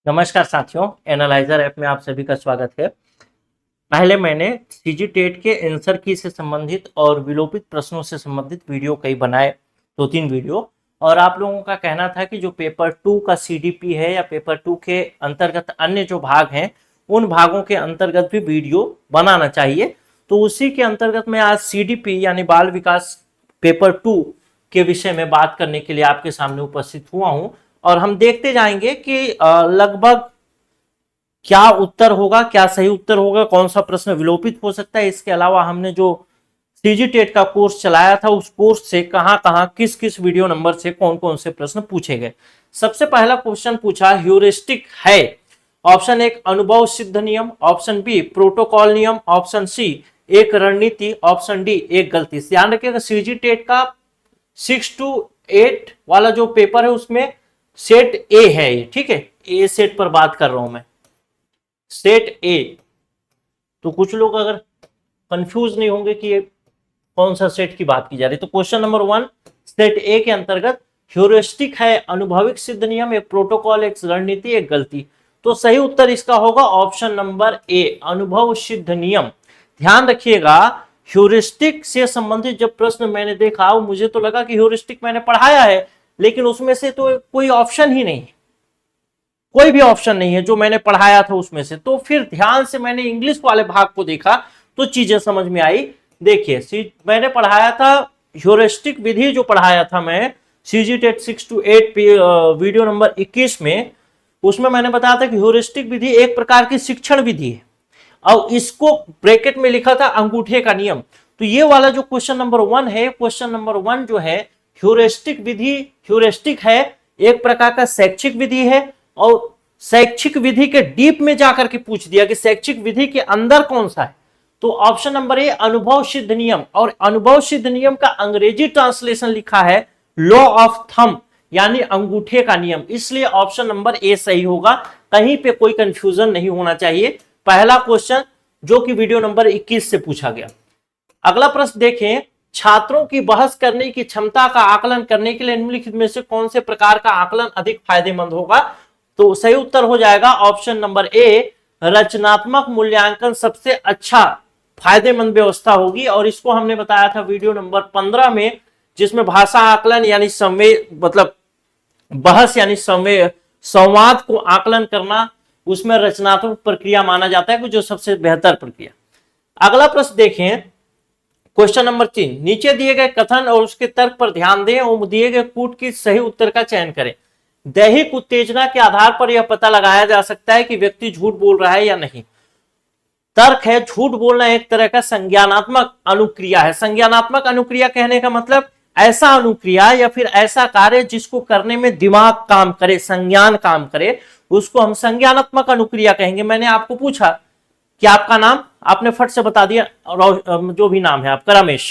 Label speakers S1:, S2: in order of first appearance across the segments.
S1: नमस्कार साथियों, analyser app में आप सभी का स्वागत है। पहले मैंने सीजी टेट के आंसर की से संबंधित और विलोपित प्रश्नों से संबंधित वीडियो कई बनाए, 2-3 वीडियो। और आप लोगों का कहना था कि जो पेपर 2 का सीडीपी है या पेपर 2 के अंतर्गत अन्य जो भाग हैं उन भागों के अंतर्गत भी वीडियो बनाना चाहिए। तो उसी के अंतर्गत मैं आज सीडीपी यानी बाल विकास पेपर 2 के विषय में बात करने के लिए आपके सामने उपस्थित हुआ हूं। और हम देखते जाएंगे कि लगभग क्या उत्तर होगा, क्या सही उत्तर होगा, कौन सा प्रश्न विलोपित हो सकता है। इसके अलावा हमने जो सीजी टेट का कोर्स चलाया था उस कोर्स से कहां कहां किस किस वीडियो नंबर से कौन कौन से प्रश्न पूछे गए। सबसे पहला क्वेश्चन पूछा ह्यूरिस्टिक है। ऑप्शन एक अनुभव सिद्ध नियम, ऑप्शन बी प्रोटोकॉल नियम, ऑप्शन सी एक रणनीति, ऑप्शन डी एक गलती। ध्यान रखिएगा सीजी टेट का 6 to 8 वाला जो पेपर है उसमें सेट ए है ये, ठीक है। ए सेट पर बात कर रहा हूं मैं, सेट ए। तो कुछ लोग अगर कंफ्यूज नहीं होंगे कि ये कौन सा सेट की बात की जा रही है। तो क्वेश्चन नंबर 1 सेट ए के अंतर्गत ह्यूरिस्टिक है, अनुभविक सिद्ध नियम, एक प्रोटोकॉल, एक रणनीति, एक गलती। तो सही उत्तर इसका होगा ऑप्शन नंबर ए, अनुभव सिद्ध नियम। ध्यान रखिएगा ह्यूरिस्टिक से संबंधित जब प्रश्न मैंने देखा मुझे तो लगा कि ह्यूरिस्टिक मैंने पढ़ाया है, लेकिन उसमें से तो कोई ऑप्शन ही नहीं, कोई भी ऑप्शन नहीं है जो मैंने पढ़ाया था उसमें से। तो फिर ध्यान से मैंने इंग्लिश वाले भाग को देखा तो चीजें समझ में आई। देखिए मैंने पढ़ाया था ह्यूरिस्टिक विधि, जो पढ़ाया था मैं CG TET 6 to 8 video number 21 में, उसमें मैंने बताया था कि ह्यूरिस्टिक विधि एक प्रकार की शिक्षण विधि है और इसको ब्रैकेट में लिखा था अंगूठे का नियम। तो ये वाला जो क्वेश्चन नंबर 1 है, क्वेश्चन नंबर 1 जो है ह्यूरिस्टिक विधि, ह्यूरिस्टिक है एक प्रकार का शैक्षिक विधि है और शैक्षिक विधि के डीप में जाकर के पूछ दिया कि शैक्षिक विधि के अंदर कौन सा है। तो ऑप्शन नंबर ए अनुभव सिद्ध नियम, और अनुभव सिद्ध नियम का अंग्रेजी ट्रांसलेशन लिखा है लॉ ऑफ थंब यानी अंगूठे का नियम, इसलिए ऑप्शन नंबर ए सही होगा। कहीं पे कोई कंफ्यूजन नहीं होना चाहिए। पहला क्वेश्चन जो कि वीडियो नंबर 21 से पूछा गया। अगला प्रश्न देखें, छात्रों की बहस करने की क्षमता का आकलन करने के लिए निम्नलिखित में से कौन से प्रकार का आकलन अधिक फायदेमंद होगा। तो सही उत्तर हो जाएगा ऑप्शन नंबर ए, रचनात्मक मूल्यांकन सबसे अच्छा फायदेमंद व्यवस्था होगी। और इसको हमने बताया था वीडियो नंबर 15 में, जिसमें भाषा आकलन यानी मतलब बहस यानी संवाद को आकलन करना, उसमें रचनात्मक प्रक्रिया माना जाता है कि जो सबसे बेहतर प्रक्रिया। अगला प्रश्न देखें, क्वेश्चन नंबर 3, नीचे दिए गए कथन और उसके तर्क पर ध्यान दें और दिए गए कूट की सही उत्तर का चयन करें। दैहिक उत्तेजना के आधार पर यह पता लगाया जा सकता है कि व्यक्ति झूठ बोल रहा है या नहीं। तर्क है झूठ बोलना एक तरह का संज्ञानात्मक अनुक्रिया है। संज्ञानात्मक अनुक्रिया कहने का मतलब ऐसा अनुक्रिया या फिर ऐसा कार्य जिसको करने में दिमाग काम करे, संज्ञान काम करे, उसको हम संज्ञानात्मक अनुक्रिया कहेंगे। मैंने आपको पूछा कि आपका नाम, आपने फट से बता दिया, जो भी नाम है आपका रमेश,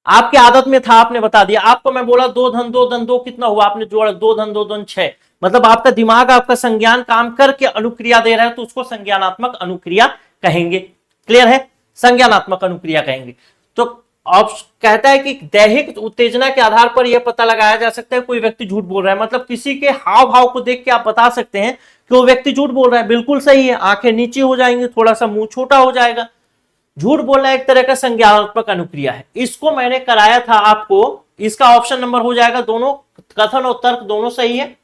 S1: आपकी आदत में था आपने बता दिया। आपको मैं बोला 2 धन 2 धन 2 कितना हुआ, आपने जोड़ा 2 धन 2 धन 6, मतलब आपका दिमाग आपका संज्ञान काम करके अनुक्रिया दे रहा है, तो उसको संज्ञानात्मक अनुक्रिया कहेंगे। क्लियर है, संज्ञानात्मक अनुक्रिया कहेंगे। तो कहता है कि दैहिक उत्तेजना के आधार पर यह पता लगाया जा सकता है कोई व्यक्ति झूठ बोल रहा है, मतलब किसी के हाव भाव को देख के आप बता सकते हैं कि वो व्यक्ति झूठ बोल रहा है। बिल्कुल सही है, आंखें नीचे हो जाएंगी, थोड़ा सा मुंह छोटा हो जाएगा। झूठ बोलना एक तरह का संज्ञानात्मक अनुक्रिया है। इसको मैंने कराया था आपको, इसका ऑप्शन नंबर हो जाएगा, दोनों कथन और तर्क दोनों सही है।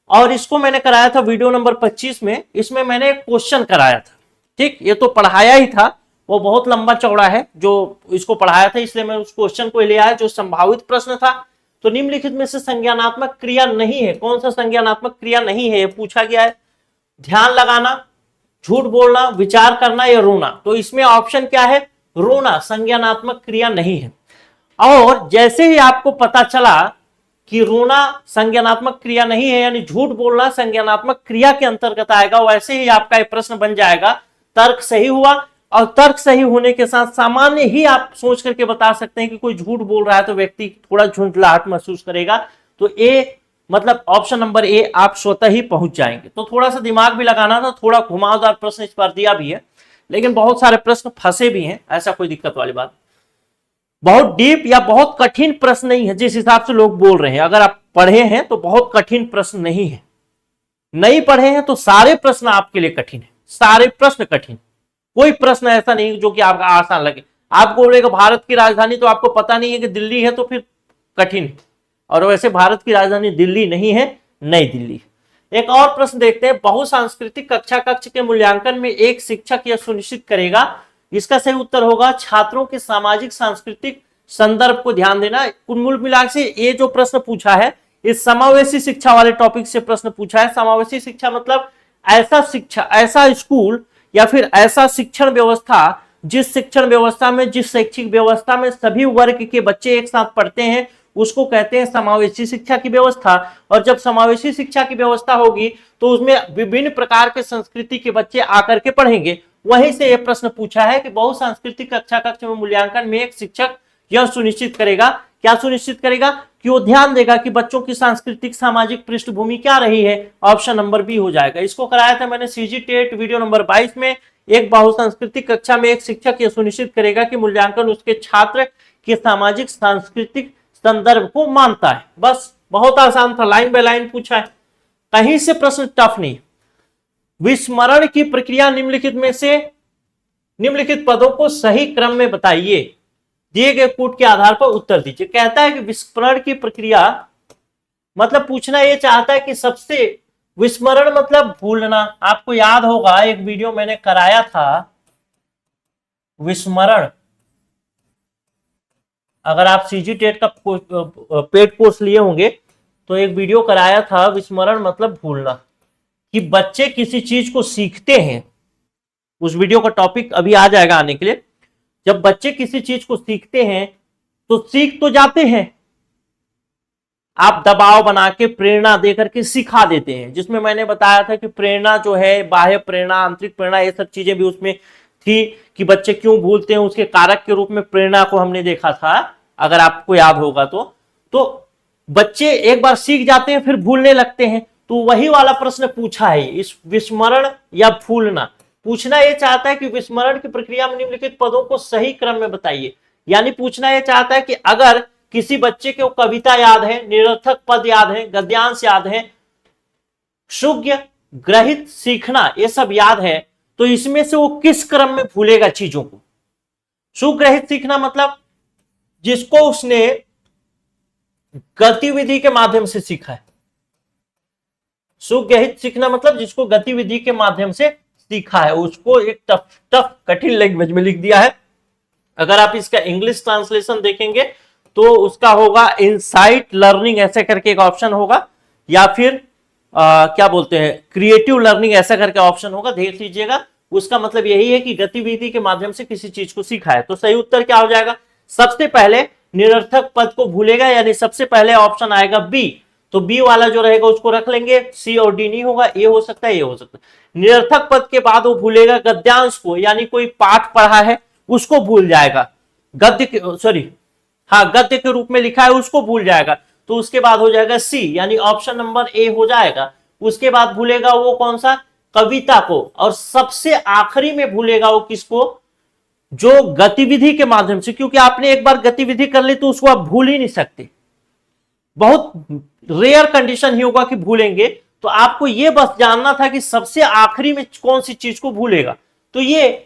S1: और इसको मैंने कराया था वीडियो नंबर 25 में, इसमें मैंने एक क्वेश्चन कराया था, ठीक। ये तो पढ़ाया ही था, वो बहुत लंबा चौड़ा है जो इसको पढ़ाया था, इसलिए मैं उस क्वेश्चन को ले आया जो संभावित प्रश्न था। तो निम्नलिखित में से संज्ञानात्मक क्रिया नहीं है, कौन सा संज्ञानात्मक क्रिया नहीं है, ये पूछा गया है। ध्यान लगाना, झूठ बोलना, विचार करना या रोना। तो इसमें ऑप्शन क्या है, रोना संज्ञानात्मक क्रिया नहीं है। और जैसे ही आपको पता चला कि रोना संज्ञानात्मक क्रिया नहीं है यानी झूठ बोलना संज्ञानात्मक क्रिया के अंतर्गत आएगा, वैसे ही आपका एक प्रश्न बन जाएगा तर्क सही हुआ। और तर्क सही होने के साथ सामान्य ही आप सोच करके बता सकते हैं कि कोई झूठ बोल रहा है तो व्यक्ति थोड़ा झुंझलाहट महसूस करेगा। तो ए मतलब ऑप्शन नंबर ए आप स्वतः ही पहुंच जाएंगे। तो थोड़ा सा दिमाग भी लगाना था, थोड़ा घुमावदार प्रश्न इस बार दिया भी है, लेकिन बहुत सारे प्रश्न फंसे भी हैं, ऐसा कोई दिक्कत वाली बात। बहुत डीप या बहुत कठिन प्रश्न नहीं है जिस हिसाब से लोग बोल रहे हैं, अगर आप पढ़े हैं तो बहुत कठिन प्रश्न नहीं है। नहीं पढ़े हैं तो सारे प्रश्न आपके लिए कठिन है, सारे प्रश्न कठिन, कोई प्रश्न ऐसा नहीं जो कि आपका आसान लगे। आपको बोलेगा भारत की राजधानी, तो आपको पता नहीं है कि दिल्ली है, तो फिर कठिन है। और वैसे भारत की राजधानी दिल्ली नहीं है, नई दिल्ली। एक और प्रश्न देखते हैं, बहुसांस्कृतिक कक्षा कक्ष के मूल्यांकन में एक शिक्षक यह सुनिश्चित करेगा। इसका सही उत्तर होगा छात्रों के सामाजिक सांस्कृतिक संदर्भ को ध्यान देना। कुल मिला से ये जो प्रश्न पूछा है, इस समावेशी शिक्षा वाले टॉपिक से प्रश्न पूछा है। समावेशी शिक्षा मतलब ऐसा शिक्षा, ऐसा स्कूल या फिर ऐसा शिक्षण व्यवस्था, जिस शिक्षण व्यवस्था में, जिस शैक्षिक व्यवस्था में सभी वर्ग के बच्चे एक साथ पढ़ते हैं, उसको कहते हैं समावेशी शिक्षा की व्यवस्था। और जब समावेशी शिक्षा की व्यवस्था होगी तो उसमें विभिन्न प्रकार के संस्कृति के बच्चे आकर के पढ़ेंगे। वहीं से यह प्रश्न पूछा है कि बहुसांस्कृतिक कक्षा कक्ष में मूल्यांकन में एक शिक्षक यह सुनिश्चित करेगा, क्या सुनिश्चित करेगा, कि वो ध्यान देगा कि बच्चों की सांस्कृतिक सामाजिक पृष्ठभूमि क्या रही है। ऑप्शन नंबर बी हो जाएगा। इसको कराया था मैंने सीजी टेट वीडियो नंबर 22 में। एक बहुसांस्कृतिक कक्षा में एक शिक्षक यह सुनिश्चित करेगा कि मूल्यांकन उसके छात्र के सामाजिक सांस्कृतिक संदर्भ को मानता है। बस बहुत आसान था, लाइन बाय लाइन पूछा है, कहीं से प्रश्न टफ नहीं। विस्मरण की प्रक्रिया निम्नलिखित में से निम्नलिखित पदों को सही क्रम में बताइए, दिए गए कोड के आधार पर उत्तर दीजिए। कहता है कि विस्मरण की प्रक्रिया मतलब पूछना यह चाहता है कि सबसे, विस्मरण मतलब भूलना। आपको याद होगा एक वीडियो मैंने कराया था विस्मरण, अगर आप सीजी टेट का पेड कोर्स लिए होंगे तो एक वीडियो कराया था विस्मरण मतलब भूलना, कि बच्चे किसी चीज को सीखते हैं। उस वीडियो का टॉपिक अभी आ जाएगा आने के लिए। जब बच्चे किसी चीज को सीखते हैं तो सीख तो जाते हैं, आप दबाव बना के प्रेरणा देकर के सिखा देते हैं, जिसमें मैंने बताया था कि प्रेरणा जो है, बाह्य प्रेरणा, आंतरिक प्रेरणा, ये सब चीजें भी उसमें थी कि बच्चे क्यों भूलते हैं, उसके कारक के रूप में प्रेरणा को हमने देखा था, अगर आपको याद होगा तो बच्चे एक बार सीख जाते हैं फिर भूलने लगते हैं। तो वही वाला प्रश्न पूछा है, इस विस्मरण या भूलना। पूछना यह चाहता है कि विस्मरण की प्रक्रिया में निम्नलिखित पदों को सही क्रम में बताइए। यानी पूछना यह चाहता है कि अगर किसी बच्चे को कविता याद है, निरर्थक पद याद है, गद्यांश याद है, शुद्ध ग्रहित सीखना ये सब याद है, तो इसमें से वो किस क्रम में भूलेगा चीजों को। सुग्रहित सीखना मतलब जिसको उसने गतिविधि के माध्यम से सीखा है। सुग्रहित सीखना मतलब जिसको गतिविधि के माध्यम से सीखा है, उसको एक टफ कठिन लैंग्वेज में लिख दिया है। अगर आप इसका इंग्लिश ट्रांसलेशन देखेंगे तो उसका होगा इनसाइट लर्निंग ऐसे करके एक ऑप्शन होगा, या फिर क्या बोलते हैं क्रिएटिव लर्निंग ऐसा करके ऑप्शन होगा, देख लीजिएगा। उसका मतलब यही है कि गतिविधि के माध्यम से किसी चीज को सीखा है। तो सही उत्तर क्या हो जाएगा, सबसे पहले निरर्थक पद को भूलेगा, यानी सबसे पहले ऑप्शन आएगा बी। तो बी वाला जो रहेगा उसको रख लेंगे, सी और डी नहीं होगा, ए हो सकता है, ए हो सकता है। निरर्थक पद के बाद वो भूलेगा गद्यांश को, यानी कोई पाठ पढ़ा है उसको भूल जाएगा, गद्य के रूप में लिखा है उसको भूल जाएगा। तो उसके बाद हो जाएगा सी, यानी ऑप्शन नंबर ए हो जाएगा। उसके बाद भूलेगा वो कौन सा, कविता को। और सबसे आखिरी में भूलेगा वो किसको, जो गतिविधि के माध्यम से, क्योंकि आपने एक बार गतिविधि कर ली तो उसको आप भूल ही नहीं सकते, बहुत रेयर कंडीशन ही होगा कि भूलेंगे। तो आपको यह बस जानना था कि सबसे आखिरी में कौन सी चीज को भूलेगा, तो ये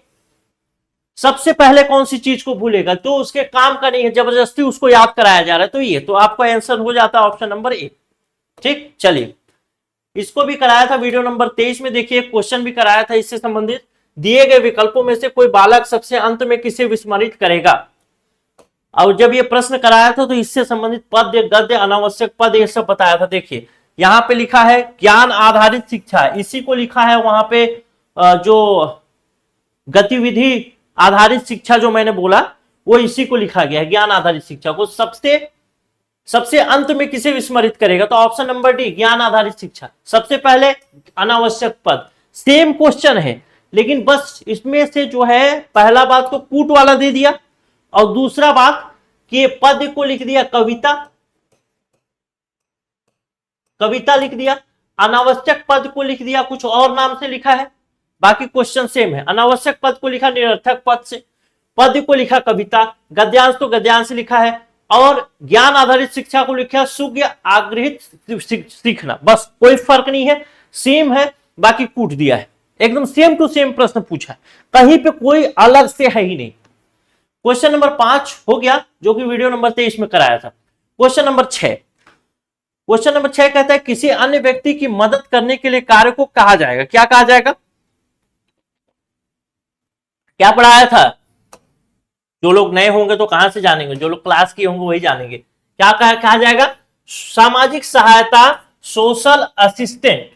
S1: सबसे पहले कौन सी चीज को भूलेगा, तो उसके काम का नहीं है, जबरदस्ती उसको याद कराया जा रहा है। तो ये तो आपका आंसर हो जाता है ऑप्शन नंबर ए। ठीक, चलिए इसको भी कराया था वीडियो नंबर 23 में। देखिए क्वेश्चन भी कराया था इससे संबंधित, दिए गए विकल्पों में से कोई बालक सबसे अंत में किसे विस्मरित करेगा। और जब ये प्रश्न कराया था तो इससे संबंधित पद्य, गद्य, अनावश्यक पद ये सब बताया था। देखिए यहां पे लिखा है ज्ञान आधारित शिक्षा, इसी को लिखा है वहां पे जो गतिविधि आधारित शिक्षा जो मैंने बोला वो इसी को लिखा गया है, ज्ञान आधारित शिक्षा को सबसे अंत में किसे विस्मरित करेगा। तो ऑप्शन नंबर डी, ज्ञान आधारित शिक्षा। सबसे पहले अनावश्यक पद, सेम क्वेश्चन है, लेकिन बस इसमें से जो है पहला बात तो कूट वाला दे दिया, और दूसरा बात कि पद को लिख दिया कविता लिख दिया, अनावश्यक पद को लिख दिया कुछ और नाम से लिखा है, बाकी क्वेश्चन सेम है। अनावश्यक पद को लिखा निरर्थक पद से, पद को लिखा कविता, गद्यांश तो गद्यांश से लिखा है, और ज्ञान आधारित शिक्षा को लिखा सुज्ञ आग्रहित सीखना। बस कोई फर्क नहीं है, सेम है, बाकी कूट दिया है, एकदम सेम टू सेम प्रश्न पूछा है, कहीं पे कोई अलग से है ही नहीं। क्वेश्चन नंबर 5 हो गया, जो कि वीडियो नंबर 23 में कराया था। क्वेश्चन नंबर 6, क्वेश्चन नंबर 6 कहता है किसी अन्य व्यक्ति की मदद करने के लिए कार्य को कहा जाएगा, क्या कहा जाएगा? क्या पढ़ाया था? जो लोग नए होंगे तो कहां से जानेंगे, जो लोग क्लास किए होंगे वही जानेंगे। क्या कहा जाएगा? सामाजिक सहायता, सोशल असिस्टेंट।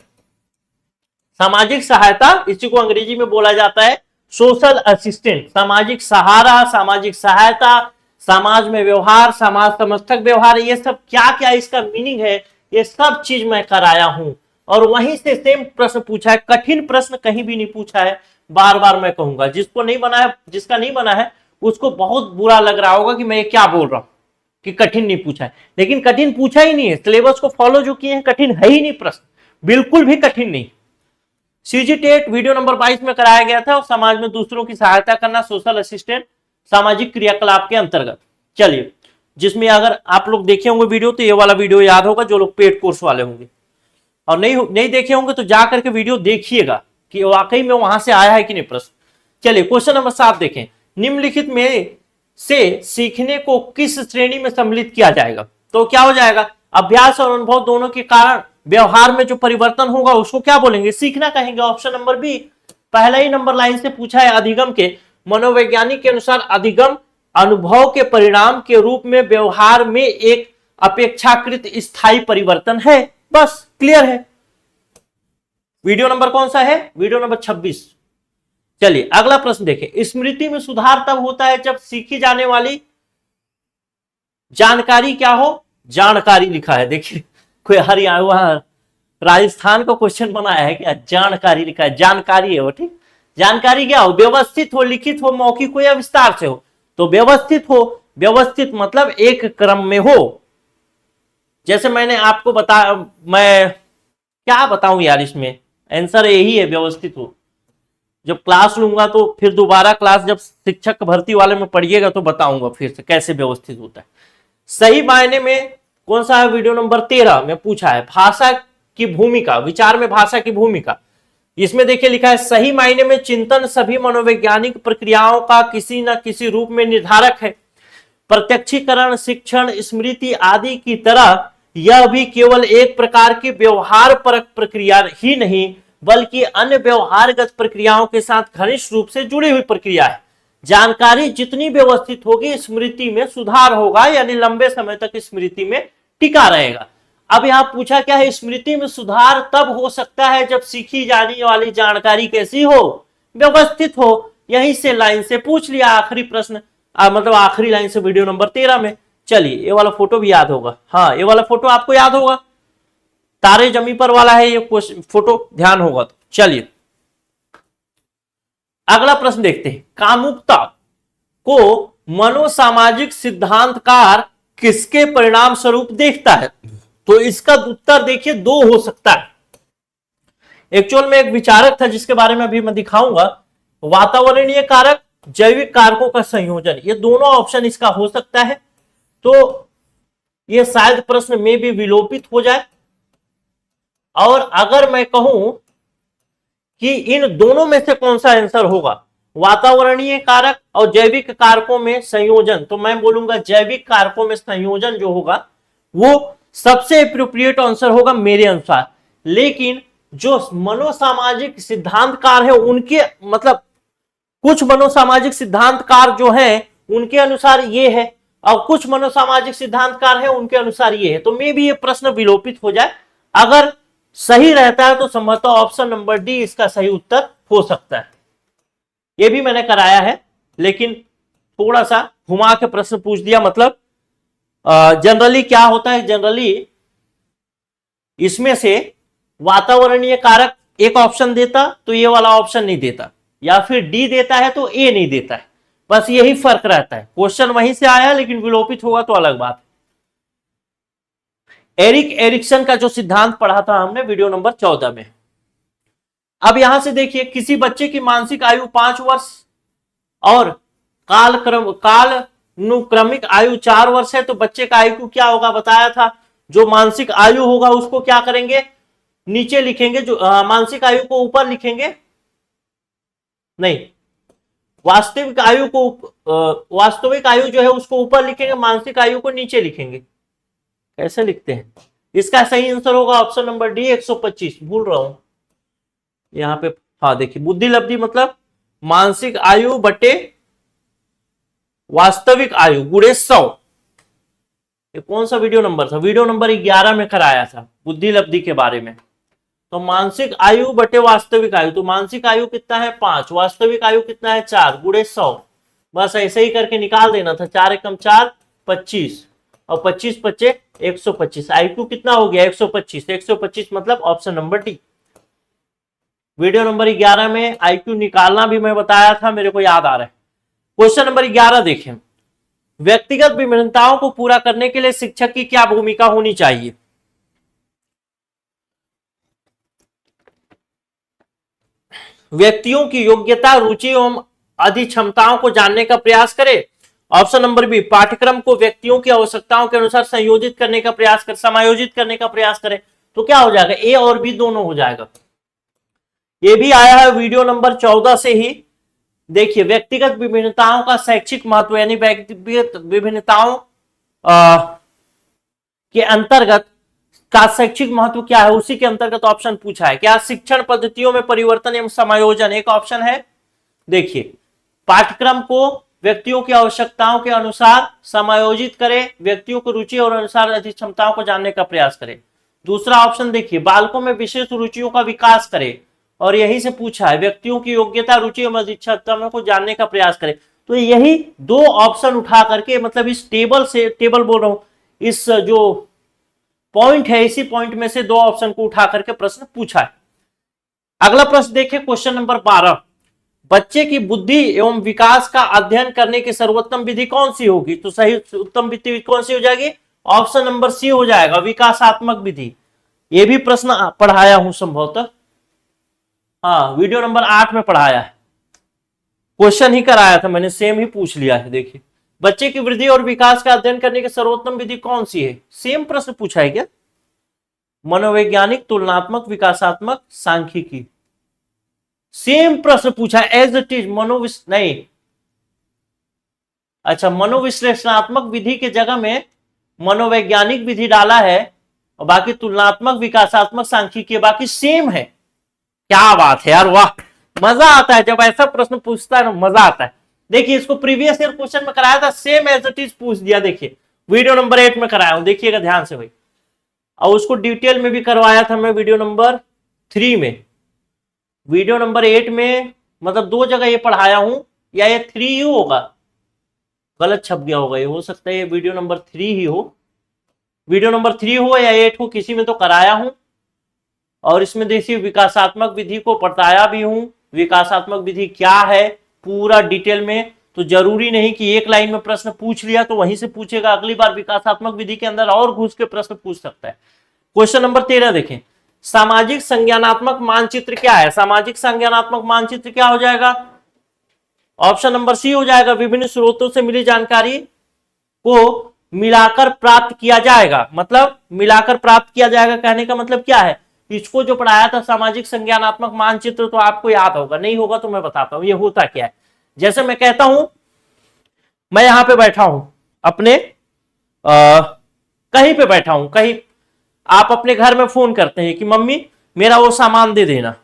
S1: सामाजिक सहायता, इसी को अंग्रेजी में बोला जाता है सोशल असिस्टेंट। सामाजिक सहारा, सामाजिक सहायता, समाज में व्यवहार, समाज समर्थक व्यवहार, ये सब क्या क्या इसका मीनिंग है, ये सब चीज मैं कराया हूं। और वहीं से सेम प्रश्न पूछा है, कठिन प्रश्न कहीं भी नहीं पूछा है। बार बार मैं कहूंगा, जिसको नहीं बना है, जिसका नहीं बना है उसको बहुत बुरा लग रहा होगा कि मैं ये क्या बोल रहा हूं कि कठिन नहीं पूछा है, लेकिन कठिन पूछा ही नहीं है। सिलेबस को फॉलो जो किए हैं, कठिन है ही नहीं प्रश्न, बिल्कुल भी कठिन नहीं। सीजी टेट वीडियो नंबर 22 में कराया गया था, और समाज में दूसरों की सहायता करना, सोशल असिस्टेंट, सामाजिक क्रियाकलाप के अंतर्गत। चलिए, जिसमें अगर आप लोग देखे होंगे वीडियो तो ये वाला वीडियो याद होगा, जो लोग पेड कोर्स वाले होंगे, और नहीं देखे होंगे तो जा करके वीडियो देखिएगा कि वाकई में वहां से आया है कि नहीं प्रश्न। चलिए क्वेश्चन नंबर 7 देखें, निम्नलिखित में से सीखने को किस श्रेणी में सम्मिलित किया जाएगा? तो क्या हो जाएगा? अभ्यास और अनुभव दोनों के कारण व्यवहार में जो परिवर्तन होगा उसको क्या बोलेंगे? सीखना कहेंगे। ऑप्शन नंबर बी, पहला ही नंबर लाइन से पूछा है, अधिगम के मनोवैज्ञानिक के अनुसार अधिगम अनुभव के परिणाम के रूप में व्यवहार में एक अपेक्षाकृत स्थायी परिवर्तन है। बस क्लियर है। वीडियो नंबर कौन सा है? Video number 26। चलिए अगला प्रश्न देखें, स्मृति में सुधार तब होता है जब सीखी जाने वाली जानकारी क्या हो? जानकारी लिखा है, देखिए कोई हरियाणा राजस्थान का क्वेश्चन बनाया है क्या? जानकारी लिखा है, जानकारी है वो, ठीक। जानकारी क्या हो? व्यवस्थित हो, लिखित हो, मौखिक हो या विस्तार से हो। तो व्यवस्थित हो, व्यवस्थित मतलब एक क्रम में हो। जैसे मैंने आपको बताया, मैं क्या बताऊं यार, इसमें आंसर यही है, व्यवस्थित हो। जब क्लास लूंगा तो फिर दोबारा क्लास जब शिक्षक भर्ती वाले में पढ़िएगा तो बताऊंगा फिर से कैसे व्यवस्थित होता है। सही मायने में कौन सा है? वीडियो नंबर 13 में पूछा है भाषा की भूमिका, विचार में भाषा की भूमिका। इसमें देखिए लिखा है, सही मायने में चिंतन सभी मनोवैज्ञानिक प्रक्रियाओं का किसी न किसी रूप में निर्धारक है। प्रत्यक्षीकरण, शिक्षण, स्मृति आदि की तरह यह भी केवल एक प्रकार की व्यवहार परक प्रक्रिया ही नहीं, बल्कि अन्य व्यवहारगत प्रक्रियाओं के साथ घनिष्ठ रूप से जुड़ी हुई प्रक्रिया है। जानकारी जितनी व्यवस्थित होगी, स्मृति में सुधार होगा, यानी लंबे समय तक स्मृति में टिका रहेगा। अब यहां पूछा क्या है? स्मृति में सुधार तब हो सकता है जब सीखी जाने वाली जानकारी कैसी हो? व्यवस्थित हो। यहीं से लाइन से पूछ लिया, आखिरी प्रश्न, मतलब आखिरी लाइन से वीडियो नंबर 13 में। चलिए ये वाला फोटो भी याद होगा, हाँ ये वाला फोटो आपको याद होगा, तारे जमी पर वाला है ये फोटो, ध्यान होगा तो। चलिए अगला प्रश्न देखते हैं, कामुकता को मनोसामाजिक सिद्धांतकार किसके परिणाम स्वरूप देखता है? तो इसका उत्तर देखिए दो हो सकता है। एक्चुअल में एक विचारक था जिसके बारे में अभी मैं दिखाऊंगा, वातावरणीय कारक, जैविक कारकों का संयोजन, ये दोनों ऑप्शन इसका हो सकता है। तो ये शायद प्रश्न में भी विलोपित हो जाए, और अगर मैं कहूं कि इन दोनों में से कौन सा आंसर होगा, वातावरणीय कारक और जैविक कारकों में संयोजन, तो मैं बोलूंगा जैविक कारकों में संयोजन जो होगा वो सबसे एप्रोप्रिएट आंसर होगा मेरे अनुसार। लेकिन जो मनोसामाजिक सिद्धांतकार है उनके, मतलब कुछ मनोसामाजिक सिद्धांतकार जो हैं उनके अनुसार ये है, और कुछ मनोसामाजिक सिद्धांतकार हैं उनके अनुसार ये है। तो मे भी ये प्रश्न विलोपित हो जाए। अगर सही रहता है तो संभवतः ऑप्शन नंबर डी इसका सही उत्तर हो सकता है। ये भी मैंने कराया है, लेकिन थोड़ा सा घुमा के प्रश्न पूछ दिया। मतलब जनरली क्या होता है, जनरली इसमें से वातावरणीय कारक एक ऑप्शन देता तो ये वाला ऑप्शन नहीं देता, या फिर डी देता है तो ए नहीं देता है, बस यही फर्क रहता है। क्वेश्चन वहीं से आया, लेकिन विलोपित होगा तो अलग बात। एरिक एरिक्सन का जो सिद्धांत पढ़ा था हमने वीडियो नंबर 14 में। अब यहां से देखिए, किसी बच्चे की मानसिक आयु 5 वर्ष और कालानुक्रमिक आयु 4 वर्ष है, तो बच्चे का आयु क्या होगा बताया था। जो मानसिक आयु होगा उसको क्या करेंगे, नीचे लिखेंगे, जो मानसिक आयु को ऊपर लिखेंगे, नहीं, वास्तविक आयु को वास्तविक आयु जो है उसको ऊपर लिखेंगे, मानसिक आयु को नीचे लिखेंगे। कैसे लिखते हैं? इसका सही आंसर होगा ऑप्शन नंबर डी 125। भूल रहा हूं यहां पे। हाँ देखिए, बुद्धि लब्धि मतलब मानसिक आयु बटे वास्तविक आयु गुणे 100। ये कौन सा वीडियो नंबर था? वीडियो नंबर 11 में कराया था बुद्धि लब्धि के बारे में। तो मानसिक आयु बटे वास्तविक आयु, तो मानसिक आयु कितना है 5, वास्तविक आयु कितना है 4 गुणे 100। बस ऐसे ही करके निकाल देना था। 4 एकम 4 25 और 25 बचे 125। आईक्यू कितना हो गया 125। 125 मतलब option number D. Video number 11 में आईक्यू निकालना भी मैं बताया था, मेरे को याद आ रहा है। क्वेश्चन नंबर 11 देखें, व्यक्तिगत विभिन्नताओं को पूरा करने के लिए शिक्षक की क्या भूमिका होनी चाहिए? व्यक्तियों की योग्यता, रुचि एवं अधिक्षमताओं को जानने का प्रयास करें। ऑप्शन नंबर बी, पाठ्यक्रम को व्यक्तियों की आवश्यकताओं के अनुसार संयोजित करने का प्रयास कर समायोजित करने का प्रयास करें। तो क्या हो जाएगा? ए और बी दोनों हो जाएगा। ये भी आया है वीडियो नंबर 14 से ही। देखिए, व्यक्तिगत विभिन्नताओं का शैक्षिक महत्व, यानी व्यक्तिगत विभिन्नताओं के अंतर्गत का शैक्षिक महत्व क्या है, उसी के अंतर्गत ऑप्शन पूछा है। क्या शिक्षण पद्धतियों में परिवर्तन एवं समायोजन एक ऑप्शन है। देखिए, पाठ्यक्रम को व्यक्तियों की आवश्यकताओं के अनुसार समायोजित करें, व्यक्तियों की रुचि और अनुसार अधिक्षमताओं को जानने का प्रयास करें। दूसरा ऑप्शन देखिए, बालकों में विशेष रुचियों का विकास करें, और यही से पूछा है व्यक्तियों की योग्यता, रुचि एवं अधिक्षमताओं को जानने का प्रयास करें। तो यही दो ऑप्शन उठा करके, मतलब इस टेबल से, टेबल बोल रहा हूं, इस जो पॉइंट है, इसी पॉइंट में से दो ऑप्शन को उठा करके प्रश्न पूछा है। अगला प्रश्न देखिए, क्वेश्चन नंबर 12, बच्चे की बुद्धि एवं विकास का अध्ययन करने की सर्वोत्तम विधि कौन सी होगी? तो सही उत्तम विधि कौन सी हो जाएगी? ऑप्शन नंबर सी हो जाएगा, विकासात्मक विधि। यह भी प्रश्न पढ़ाया हूं संभवतः, हाँ वीडियो नंबर 8 में पढ़ाया है, क्वेश्चन ही कराया था मैंने, सेम ही पूछ लिया है। देखिए, बच्चे की वृद्धि और विकास का अध्ययन करने की सर्वोत्तम विधि कौन सी है? सेम प्रश्न पूछा है क्या? मनोवैज्ञानिक, तुलनात्मक, विकासात्मक, सांख्यिकी, सेम प्रश्न पूछा है एज इट इज। नहीं, अच्छा, मनोविश्लेषणात्मक विधि के जगह में मनोवैज्ञानिक विधि डाला है, और बाकी तुलनात्मक, विकासात्मक, सांख्यिकी, बाकी सेम है। क्या बात है यार, वाह, मजा आता है जब ऐसा प्रश्न पूछता है ना, मजा आता है। देखिए, इसको प्रीवियस ईयर क्वेश्चन में कराया था, सेम एज इट इज पूछ दिया। देखिए, वीडियो नंबर 8 में कराया हूं, देखिएगा ध्यान से भाई। और उसको डिटेल में भी करवाया था मैं वीडियो नंबर 3 में। वीडियो नंबर 8 में मतलब दो जगह ये पढ़ाया हूं, या ये 3 ही होगा, गलत छप गया होगा, ये हो सकता है ये वीडियो नंबर 3 ही हो, वीडियो नंबर 3 हो या 8 हो, किसी में तो कराया हूं। और इसमें देखिए, विकासात्मक विधि को बताया भी हूं, विकासात्मक विधि क्या है पूरा डिटेल में। तो जरूरी नहीं कि एक लाइन में प्रश्न पूछ लिया तो वहीं से पूछेगा, अगली बार विकासात्मक विधि के अंदर और घुस के प्रश्न पूछ सकता है। क्वेश्चन नंबर 13 देखें, सामाजिक संज्ञानात्मक मानचित्र क्या है? सामाजिक संज्ञानात्मक मानचित्र क्या हो जाएगा? ऑप्शन नंबर सी हो जाएगा, विभिन्न स्रोतों से मिली जानकारी को मिलाकर प्राप्त किया जाएगा। मतलब मिलाकर प्राप्त किया जाएगा कहने का मतलब क्या है? इसको जो पढ़ाया था सामाजिक संज्ञानात्मक मानचित्र, तो आपको याद होगा, नहीं होगा तो मैं बताता हूं ये होता क्या है। जैसे मैं कहता हूं, मैं यहां पे बैठा हूं अपने कहीं पे बैठा हूं, कहीं आप अपने घर में फोन करते हैं कि मम्मी मेरा वो सामान दे देना,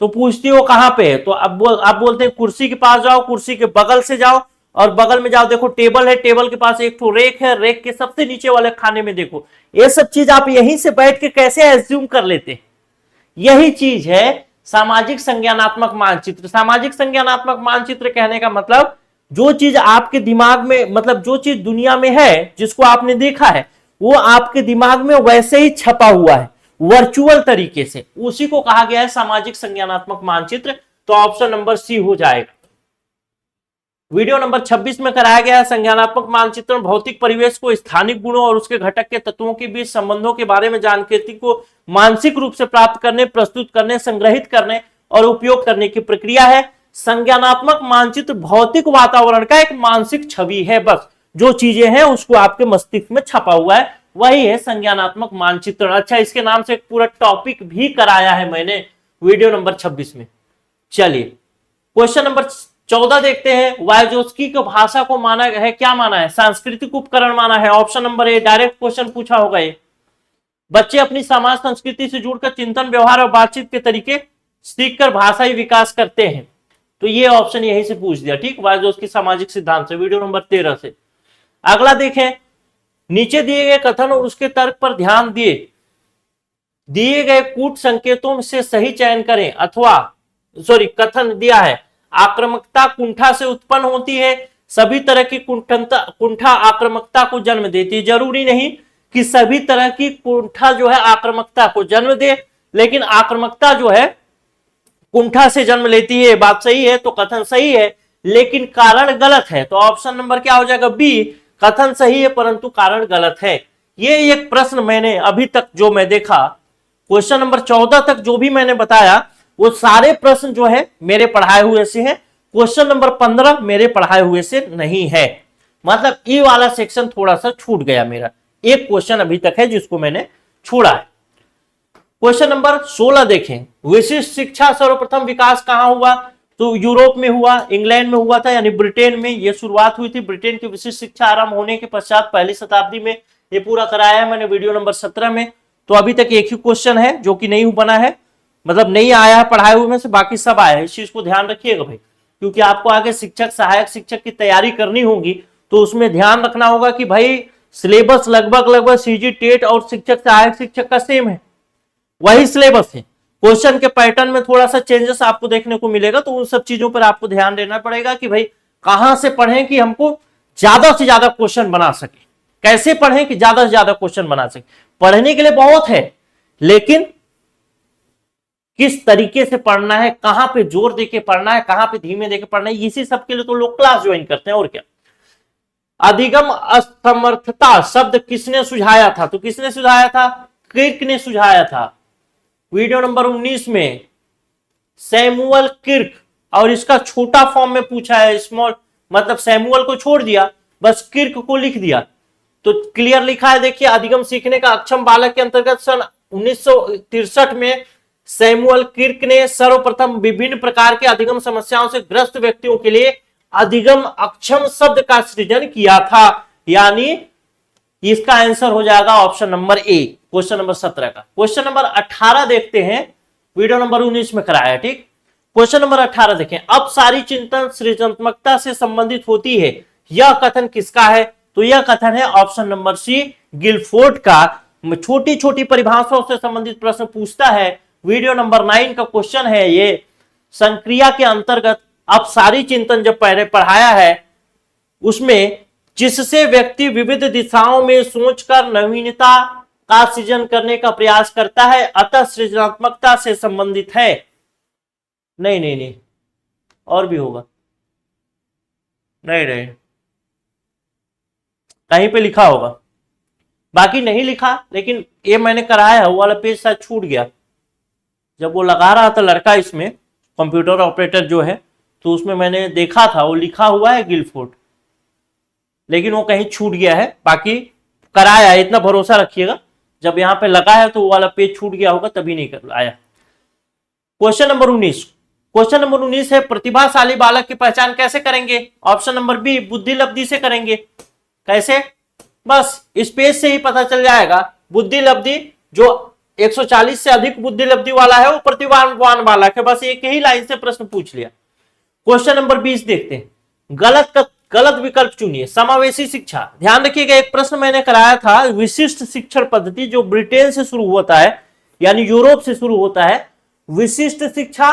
S1: तो पूछती हो कहां पे है, तो आप बोलते हैं कुर्सी के पास जाओ, कुर्सी के बगल से जाओ, और बगल में जाओ, देखो टेबल है, टेबल के पास एक तो रेक है, रेक के सबसे नीचे वाले खाने में देखो। ये सब चीज आप यहीं से बैठ के कैसे एज्यूम कर लेते हैं? यही चीज है सामाजिक संज्ञानात्मक मानचित्र। सामाजिक संज्ञानात्मक मानचित्र कहने का मतलब जो चीज आपके दिमाग में, मतलब जो चीज दुनिया में है जिसको आपने देखा है, वो आपके दिमाग में वैसे ही छपा हुआ है वर्चुअल तरीके से, उसी को कहा गया है सामाजिक संज्ञानात्मक मानचित्र। तो ऑप्शन नंबर सी हो जाएगा। वीडियो नंबर 26 में कराया गया है संज्ञानात्मक मानचित्र भौतिक परिवेश को स्थानिक गुणों और उसके घटक के तत्वों के बीच संबंधों के बारे में जानकारी को मानसिक रूप से प्राप्त करने, प्रस्तुत करने, संग्रहित करने और उपयोग करने की प्रक्रिया है। संज्ञानात्मक मानचित्र भौतिक वातावरण का एक मानसिक छवि है, बस जो चीजें हैं उसको आपके मस्तिष्क में छपा हुआ है, वही है संज्ञानात्मक मानचित्रण। अच्छा, इसके नाम से एक पूरा टॉपिक भी कराया है मैंने वीडियो नंबर 26 में। चलिए क्वेश्चन नंबर 14 देखते हैं। वायजोस्की को भाषा को माना है, क्या माना है? सांस्कृतिक उपकरण माना है। Option number A, direct question पूछा होगा ये। बच्चे अपनी समाज संस्कृति से जुड़कर चिंतन, व्यवहार और बातचीत के तरीके सीखकर भाषाई विकास करते हैं। तो ये ऑप्शन यहीं से पूछ दिया, ठीक, वायजोस्की सामाजिक सिद्धांत से, वीडियो नंबर 13 से। अगला देखें, नीचे दिए गए कथन और उसके तर्क पर ध्यान दिए गए कूट संकेतों से सही चयन करें, अथवा कथन दिया है आक्रामकता कुंठा से उत्पन्न होती है, सभी तरह की कुंठा आक्रामकता को जन्म देती है। जरूरी नहीं कि सभी तरह की कुंठा जो है आक्रामकता को जन्म दे, लेकिन आक्रामकता जो है कुंठा से जन्म लेती है। बात सही है, तो कथन सही है, लेकिन कारण गलत है। तो ऑप्शन नंबर क्या हो जाएगा? बी, कथन सही है परंतु कारण गलत है। ये एक प्रश्न मैंने अभी तक जो मैं देखा, क्वेश्चन नंबर 14 तक जो भी मैंने बताया, वो सारे प्रश्न जो है मेरे पढ़ाए हुए से हैं। क्वेश्चन नंबर 15 मेरे पढ़ाए हुए से नहीं है। मतलब ई वाला सेक्शन थोड़ा सा छूट गया मेरा। एक क्वेश्चन अभी तक है जिसको मैंने छोड़ा है। क्वेश्चन नंबर 16 देखें। विशिष्ट शिक्षा सर्वप्रथम विकास कहां हुआ? तो यूरोप में हुआ, इंग्लैंड में हुआ था, यानी ब्रिटेन में ये शुरुआत हुई थी। ब्रिटेन की विशिष्ट शिक्षा आरंभ होने के पश्चात पहली शताब्दी में, ये पूरा कराया है मैंने वीडियो नंबर 17 में। तो अभी तक एक ही क्वेश्चन है जो कि नहीं बना है, मतलब नहीं आया है पढ़ाए हुए में से, बाकी सब आया है। इस चीज को ध्यान रखिएगा भाई, क्योंकि आपको आगे शिक्षक, सहायक शिक्षक की तैयारी करनी होगी, तो उसमें ध्यान रखना होगा कि भाई सिलेबस लगभग सीजी टेट और शिक्षक सहायक शिक्षक का सेम है, वही सिलेबस है। क्वेश्चन के पैटर्न में थोड़ा सा चेंजेस आपको देखने को मिलेगा, तो उन सब चीजों पर आपको ध्यान देना पड़ेगा कि भाई कहां से पढ़ें कि हमको ज्यादा से ज्यादा क्वेश्चन बना सके, कैसे पढ़ें कि ज्यादा से ज्यादा क्वेश्चन बना सके। पढ़ने के लिए बहुत है, लेकिन किस तरीके से पढ़ना है, कहां पे जोर देके पढ़ना है, कहां पे धीमे देके पढ़ना है, इसी सब के लिए तो लोग क्लास ज्वाइन करते हैं, और क्या। अधिगम असमर्थता शब्द किसने सुझाया था? तो किसने सुझाया था? किर्क ने सुझाया था, वीडियो नंबर 19 में, सैमुअल किर्क। और इसका छोटा फॉर्म में पूछा है, स्मॉल, मतलब सैमुअल को छोड़ दिया, बस किर्क को लिख दिया, तो क्लियर लिखा है। देखिए, अधिगम सीखने का अक्षम बालक के अंतर्गत सन 1963 में सैमुअल किर्क ने सर्वप्रथम विभिन्न प्रकार के अधिगम समस्याओं से ग्रस्त व्यक्तियों के लिए अधिगम अक्षम शब्द का सृजन किया था। यानी इसका आंसर हो जाएगा option number A, question number 17 का। क्वेश्चन नंबर 18 देखते हैं, वीडियो नंबर 19 में कराया है, ठीक। क्वेश्चन नंबर 18 देखें। अब सारी चिंतन सृजनात्मकता से संबंधित होती है, यह कथन किसका है? तो यह कथन है ऑप्शन नंबर सी, गिलफोर्ड का। छोटी छोटी परिभाषाओं से संबंधित प्रश्न पूछता है, वीडियो नंबर 9 का क्वेश्चन है ये। संक्रिया के अंतर्गत अब सारी चिंतन जब पहले पढ़ाया है, उसमें जिससे व्यक्ति विविध दिशाओं में सोचकर नवीनता का सृजन करने का प्रयास करता है, अतः सृजनात्मकता से संबंधित है। नहीं, और भी होगा, नहीं, कहीं पे लिखा होगा, बाकी नहीं लिखा, लेकिन ये मैंने कराया है। वो वाला पेज शायद छूट गया, जब वो लगा रहा था लड़का इसमें, कंप्यूटर ऑपरेटर जो है, तो उसमें मैंने देखा था वो लिखा हुआ है गिलफोर्ड, लेकिन वो कहीं छूट गया है। बाकी कराया है, इतना भरोसा रखिएगा। जब यहाँ पे लगा है तो वो वाला पेज छूट गया होगा, तभी नहीं कर आया। Question number 19। क्वेश्चन नंबर 19 है, प्रतिभाशाली बालक की पहचान कैसे करेंगे? ऑप्शन नंबर बी, बुद्धि लब्धि से करेंगे। कैसे? बस इस पेज से ही पता चल जाएगा। बुद्धि लब्धि, जो 140 से अधिक बुद्धि लब्धि वाला है वो प्रतिभावान बालक है। बस एक ही लाइन से प्रश्न पूछ लिया। क्वेश्चन नंबर 20 देखते हैं। गलत विकल्प चुनिए। समावेशी शिक्षा, ध्यान रखिएगा, एक प्रश्न मैंने कराया था, विशिष्ट शिक्षण पद्धति जो ब्रिटेन से शुरू होता है, यानी यूरोप से शुरू होता है। विशिष्ट शिक्षा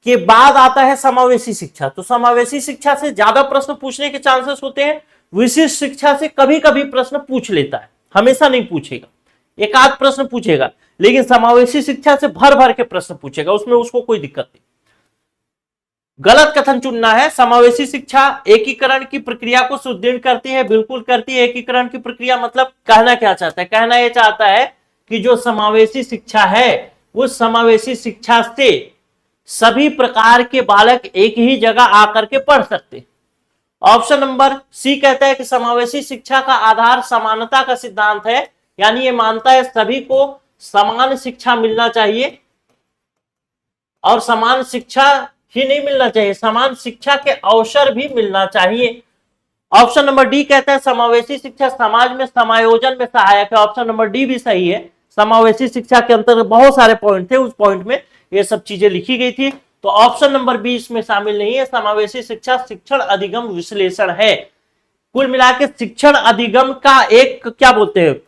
S1: के बाद आता है समावेशी शिक्षा। तो समावेशी शिक्षा से ज्यादा प्रश्न पूछने के चांसेस होते हैं, विशिष्ट शिक्षा से कभी कभी प्रश्न पूछ लेता है, हमेशा नहीं पूछेगा, एक आध प्रश्न पूछेगा, लेकिन समावेशी शिक्षा से भर भर के प्रश्न पूछेगा, उसमें उसको कोई दिक्कत नहीं। गलत कथन चुनना है। समावेशी शिक्षा एकीकरण की प्रक्रिया को सुदृढ़ करती है, बिल्कुल करती है। एकीकरण की प्रक्रिया मतलब कहना क्या चाहता है? कहना यह चाहता है कि जो समावेशी शिक्षा है, उस समावेशी शिक्षा से सभी प्रकार के बालक एक ही जगह आकर के पढ़ सकते। ऑप्शन नंबर सी कहता है कि समावेशी शिक्षा का आधार समानता का सिद्धांत है, यानी ये मानता है सभी को समान शिक्षा मिलना चाहिए, और समान शिक्षा ही नहीं मिलना चाहिए, समान शिक्षा के अवसर भी मिलना चाहिए। ऑप्शन नंबर डी कहता है समावेशी शिक्षा समाज में समायोजन में सहायक है। ऑप्शन नंबर डी भी सही है। समावेशी शिक्षा के अंतर्गत बहुत सारे पॉइंट थे, उस पॉइंट में ये सब चीजें लिखी गई थी, तो ऑप्शन नंबर बी इसमें शामिल नहीं है। समावेशी शिक्षा शिक्षण अधिगम विश्लेषण है। कुल मिलाकर शिक्षण अधिगम का एक क्या बोलते हैं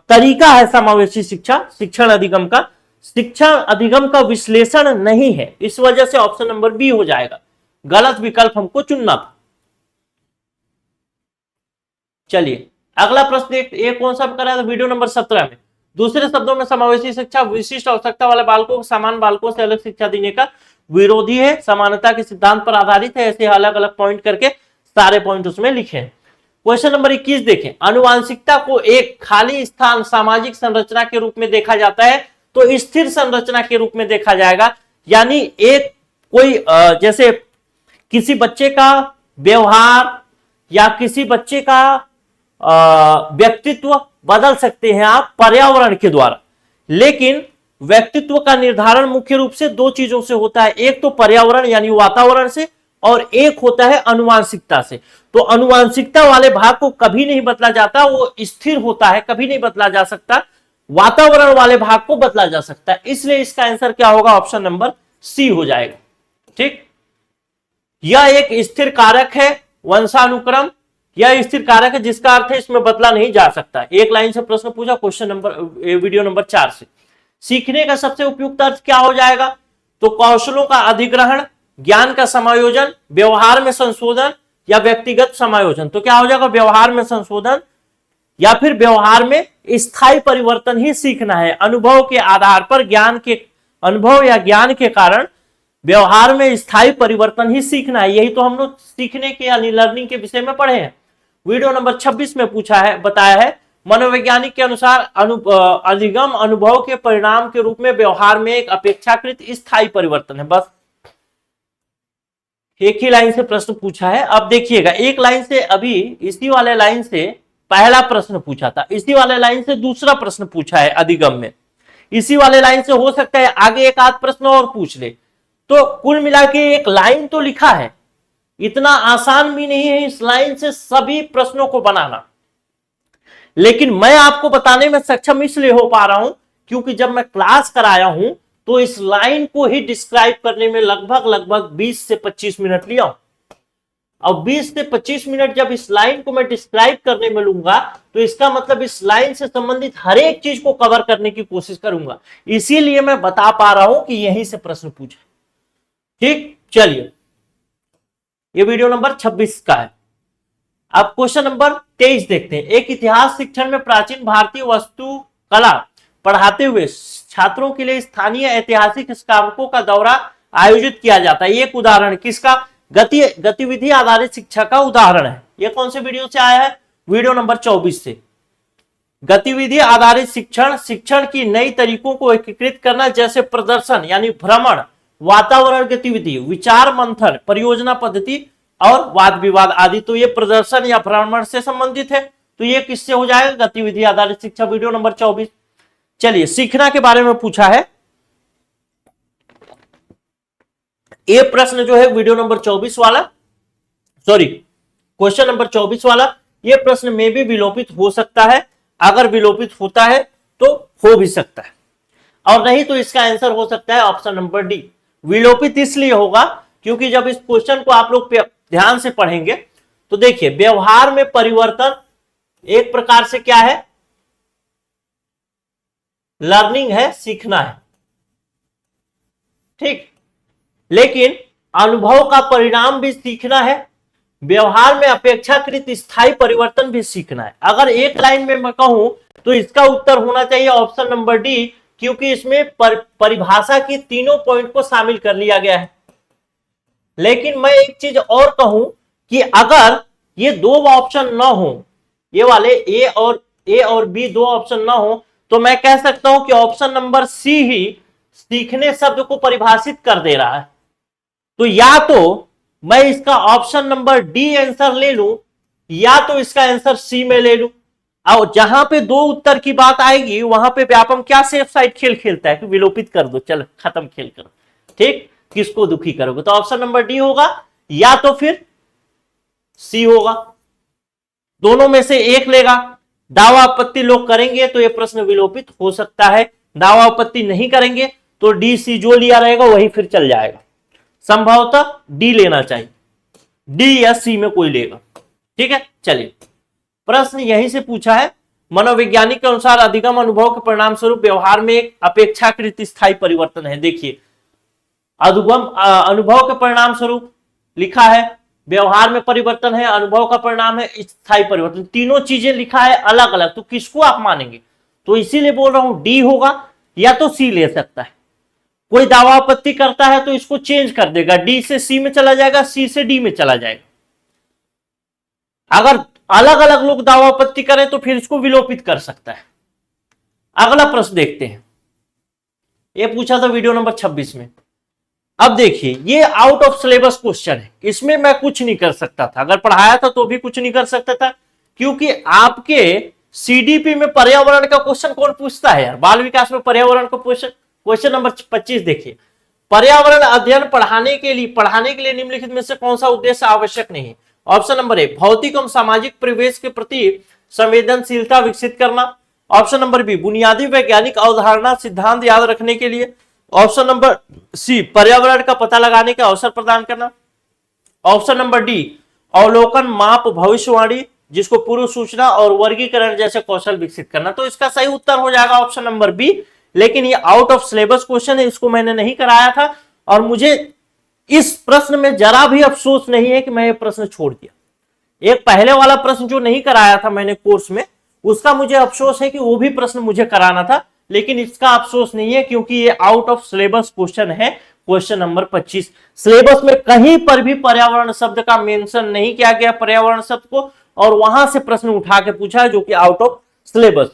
S1: तरीका है समावेशी शिक्षा, शिक्षण अधिगम का, शिक्षण अधिगम का विश्लेषण नहीं है। इस वजह से ऑप्शन नंबर बी हो जाएगा, गलत विकल्प हमको चुनना था। चलिए अगला प्रश्न एक कौन सा कराया था वीडियो नंबर 17 में। दूसरे शब्दों में समावेशी शिक्षा विशिष्ट आवश्यकता वाले बालकों को समान बालकों से अलग शिक्षा देने का विरोधी है, समानता के सिद्धांत पर आधारित है। ऐसे अलग अलग पॉइंट करके सारे पॉइंट उसमें लिखे हैं। क्वेश्चन नंबर 21 देखें, आनुवांशिकता को एक खाली स्थान सामाजिक संरचना के रूप में देखा जाता है तो स्थिर संरचना के रूप में देखा जाएगा। यानी एक कोई जैसे किसी बच्चे का व्यवहार या किसी बच्चे का व्यक्तित्व बदल सकते हैं आप पर्यावरण के द्वारा, लेकिन व्यक्तित्व का निर्धारण मुख्य रूप से दो चीजों से होता है, एक तो पर्यावरण यानी वातावरण से, और एक होता है अनुवांशिकता से। तो अनुवांशिकता वाले भाग को कभी नहीं बदला जाता, वो स्थिर होता है, कभी नहीं बदला जा सकता। वातावरण वाले भाग को बदला जा सकता है, इसलिए इसका आंसर क्या होगा, ऑप्शन नंबर सी हो जाएगा। ठीक, यह एक स्थिर कारक है, वंशानुक्रम यह स्थिर कारक है, जिसका अर्थ है इसमें बदला नहीं जा सकता। एक लाइन से प्रश्न पूछा क्वेश्चन नंबर वीडियो नंबर 4 से। सीखने का सबसे उपयुक्त अर्थ क्या हो जाएगा, तो कौशलों का अधिग्रहण, ज्ञान का समायोजन, व्यवहार में संशोधन या व्यक्तिगत समायोजन। तो क्या हो जाएगा, व्यवहार में संशोधन या फिर व्यवहार में स्थायी परिवर्तन ही सीखना है। अनुभव के आधार पर ज्ञान के अनुभव या ज्ञान के कारण व्यवहार में स्थायी परिवर्तन ही सीखना है। यही तो हम लोग सीखने के यानी लर्निंग के विषय में पढ़े हैं। वीडियो नंबर 26 में पूछा है, बताया है मनोवैज्ञानिक के अनुसार अधिगम अनुभव के परिणाम के रूप में व्यवहार में एक अपेक्षाकृत स्थायी परिवर्तन है। बस एक ही लाइन से प्रश्न पूछा है। अब देखिएगा, एक लाइन से अभी इसी वाले लाइन से पहला प्रश्न पूछा था, इसी वाले लाइन से दूसरा प्रश्न पूछा है अधिगम में, इसी वाले लाइन से हो सकता है आगे एक आध प्रश्न और पूछ ले। तो कुल मिला के एक लाइन तो लिखा है, इतना आसान भी नहीं है इस लाइन से सभी प्रश्नों को बनाना, लेकिन मैं आपको बताने में सक्षम इसलिए हो पा रहा हूं क्योंकि जब मैं क्लास कराया हूं तो इस लाइन को ही डिस्क्राइब करने में लगभग 20 से 25 मिनट लिया हूं। अब 20 से 25 मिनट जब इस लाइन को मैं डिस्क्राइब करने में लूंगा तो इसका मतलब इस लाइन से संबंधित हर एक चीज को कवर करने की कोशिश करूंगा, इसीलिए मैं बता पा रहा हूं कि यहीं से प्रश्न पूछे। ठीक, चलिए ये वीडियो नंबर 26 का है। अब क्वेश्चन नंबर 23 देखते हैं। एक इतिहास शिक्षण में प्राचीन भारतीय वस्तु कला पढ़ाते हुए छात्रों के लिए स्थानीय ऐतिहासिक स्मारकों का दौरा आयोजित किया जाता है। एक उदाहरण किसका, गतिविधि आधारित शिक्षा का उदाहरण है। ये कौन से वीडियो से आया है, वीडियो नंबर 24 से। गतिविधि आधारित शिक्षण, शिक्षण की नई तरीकों को एकीकृत करना, जैसे प्रदर्शन यानी भ्रमण, वातावरण गतिविधि, विचार मंथन, परियोजना पद्धति और वाद विवाद आदि। तो ये प्रदर्शन या भ्रमण से संबंधित है, तो ये किससे हो जाएगा, गतिविधि आधारित शिक्षा, वीडियो नंबर 24। चलिए सीखना के बारे में पूछा है, ये प्रश्न जो है वीडियो नंबर 24 वाला, सॉरी क्वेश्चन नंबर 24 वाला, ये प्रश्न में भी विलोपित हो सकता है। अगर विलोपित होता है तो हो भी सकता है, और नहीं तो इसका आंसर हो सकता है ऑप्शन नंबर डी। विलोपित इसलिए होगा क्योंकि जब इस क्वेश्चन को आप लोग ध्यान से पढ़ेंगे तो देखिए, व्यवहार में परिवर्तन एक प्रकार से क्या है, लर्निंग है, सीखना है, ठीक, लेकिन अनुभव का परिणाम भी सीखना है, व्यवहार में अपेक्षाकृत स्थायी परिवर्तन भी सीखना है। अगर एक लाइन में मैं कहूं तो इसका उत्तर होना चाहिए ऑप्शन नंबर डी, क्योंकि इसमें परिभाषा की तीनों पॉइंट को शामिल कर लिया गया है। लेकिन मैं एक चीज और कहूं कि अगर ये दो ऑप्शन ना हो, ये वाले ए और बी दो ऑप्शन ना हो, तो मैं कह सकता हूं कि ऑप्शन नंबर सी ही सीखने शब्द को परिभाषित कर दे रहा है। तो या तो मैं इसका ऑप्शन नंबर डी आंसर ले लूं, या तो इसका आंसर सी में ले लूं। और जहां पे दो उत्तर की बात आएगी वहां पे व्यापम क्या सेफ साइड खेल खेलता है कि विलोपित कर दो, चलो खत्म खेल करो, ठीक, किसको दुखी करोगे, तो ऑप्शन नंबर डी होगा या तो फिर सी होगा, दोनों में से एक लेगा। दावा आपत्ति लोग करेंगे तो यह प्रश्न विलोपित हो सकता है, दावा आपत्ति नहीं करेंगे तो डी सी जो लिया रहेगा वही फिर चल जाएगा। संभवतः डी लेना चाहिए, डी या सी में कोई लेगा, ठीक है। चलिए प्रश्न यहीं से पूछा है, मनोवैज्ञानिक के अनुसार अधिगम अनुभव के परिणाम स्वरूप व्यवहार में एक अपेक्षाकृत स्थायी परिवर्तन है। देखिए अधिगम अनुभव के परिणाम स्वरूप लिखा है, व्यवहार में परिवर्तन है, अनुभव का परिणाम है स्थायी परिवर्तन, तीनों चीजें लिखा है अलग अलग, तो किसको आप मानेंगे, तो इसीलिए बोल रहा हूं डी होगा या तो सी ले सकता है। कोई दावा आपत्ति करता है तो इसको चेंज कर देगा, डी से सी में चला जाएगा, सी से डी में चला जाएगा। अगर अलग अलग लोग दावा आपत्ति करें तो फिर इसको विलोपित कर सकता है। अगला प्रश्न देखते हैं, यह पूछा था वीडियो नंबर 26 में। अब देखिए ये आउट ऑफ सिलेबस क्वेश्चन है, इसमें मैं कुछ नहीं कर सकता था, अगर पढ़ाया था तो भी कुछ नहीं कर सकता था, क्योंकि आपके सीडीपी में पर्यावरण का क्वेश्चन कौन पूछता है यार, बाल विकास में पर्यावरण का क्वेश्चन नंबर 25 देखिए, पर्यावरण अध्ययन पढ़ाने के लिए निम्नलिखित में से कौन सा उद्देश्य आवश्यक नहीं है। ऑप्शन नंबर ए भौतिक एवं सामाजिक परिवेश के प्रति संवेदनशीलता विकसित करना। ऑप्शन नंबर बी बुनियादी वैज्ञानिक अवधारणा सिद्धांत याद रखने के लिए। ऑप्शन नंबर सी पर्यावरण का पता लगाने का अवसर प्रदान करना। ऑप्शन नंबर डी अवलोकन माप भविष्यवाणी जिसको पूर्व सूचना और वर्गीकरण जैसे कौशल विकसित करना। तो इसका सही उत्तर हो जाएगा ऑप्शन नंबर बी, लेकिन ये आउट ऑफ सिलेबस क्वेश्चन है, इसको मैंने नहीं कराया था और मुझे इस प्रश्न में जरा भी अफसोस नहीं है कि मैं ये प्रश्न छोड़ दिया। एक पहले वाला प्रश्न जो नहीं कराया था मैंने कोर्स में, उसका मुझे अफसोस है कि वो भी प्रश्न मुझे कराना था, लेकिन इसका अफसोस नहीं है क्योंकि ये आउट ऑफ सिलेबस क्वेश्चन है, क्वेश्चन नंबर 25। सिलेबस में कहीं पर भी पर्यावरण शब्द का मेंशन नहीं किया गया, पर्यावरण शब्द को, और वहां से प्रश्न उठा के पूछा है जो कि आउट ऑफ सिलेबस।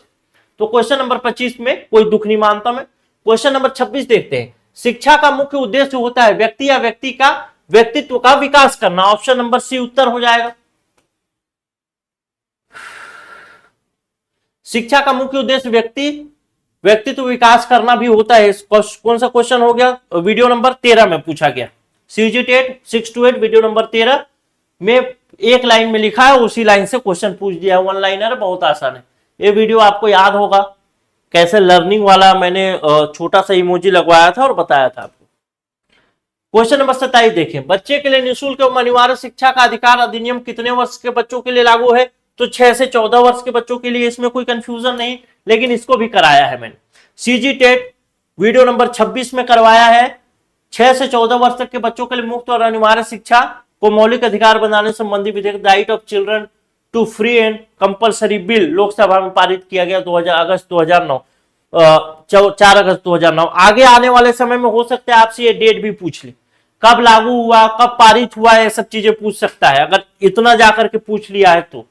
S1: तो क्वेश्चन नंबर 25 में कोई दुख नहीं मानता मैं। क्वेश्चन नंबर 26 देखते हैं, शिक्षा का मुख्य उद्देश्य होता है व्यक्ति या व्यक्ति का व्यक्तित्व का विकास करना। ऑप्शन नंबर सी उत्तर हो जाएगा। शिक्षा का मुख्य उद्देश्य व्यक्तित्व विकास करना भी होता है। कौन सा क्वेश्चन हो गया, वीडियो नंबर 13 में पूछा गया, CG TET 6 to 8 video number 13 में एक लाइन में लिखा है, उसी लाइन से क्वेश्चन पूछ दिया, वन लाइनर, बहुत आसान है। ये वीडियो आपको याद होगा, कैसे लर्निंग वाला मैंने छोटा सा इमोजी लगवाया था और बताया था आपको। क्वेश्चन नंबर 27 देखें, बच्चे के लिए निःशुल्क एवं अनिवार्य शिक्षा का अधिकार अधिनियम कितने वर्ष के बच्चों के लिए लागू है, तो 6 से 14 वर्ष के बच्चों के लिए, इसमें कोई कंफ्यूजन नहीं, लेकिन इसको भी कराया है मैंने। सीजी टेट वीडियो नंबर 26 में करवाया है, 6 से 14 वर्ष तक के बच्चों के लिए मुफ्त और अनिवार्य शिक्षा को मौलिक अधिकार बनाने संबंधी विधेयक right of children to free and compulsory bill Lok Sabha में पारित किया गया 4 अगस्त 2009। आगे आने वाले समय में हो सकता है आपसे ये डेट भी पूछ ले, कब लागू हुआ, कब पारित हुआ, ये सब चीजें पूछ सकता है। अगर इतना जाकर के पूछ लिया है तो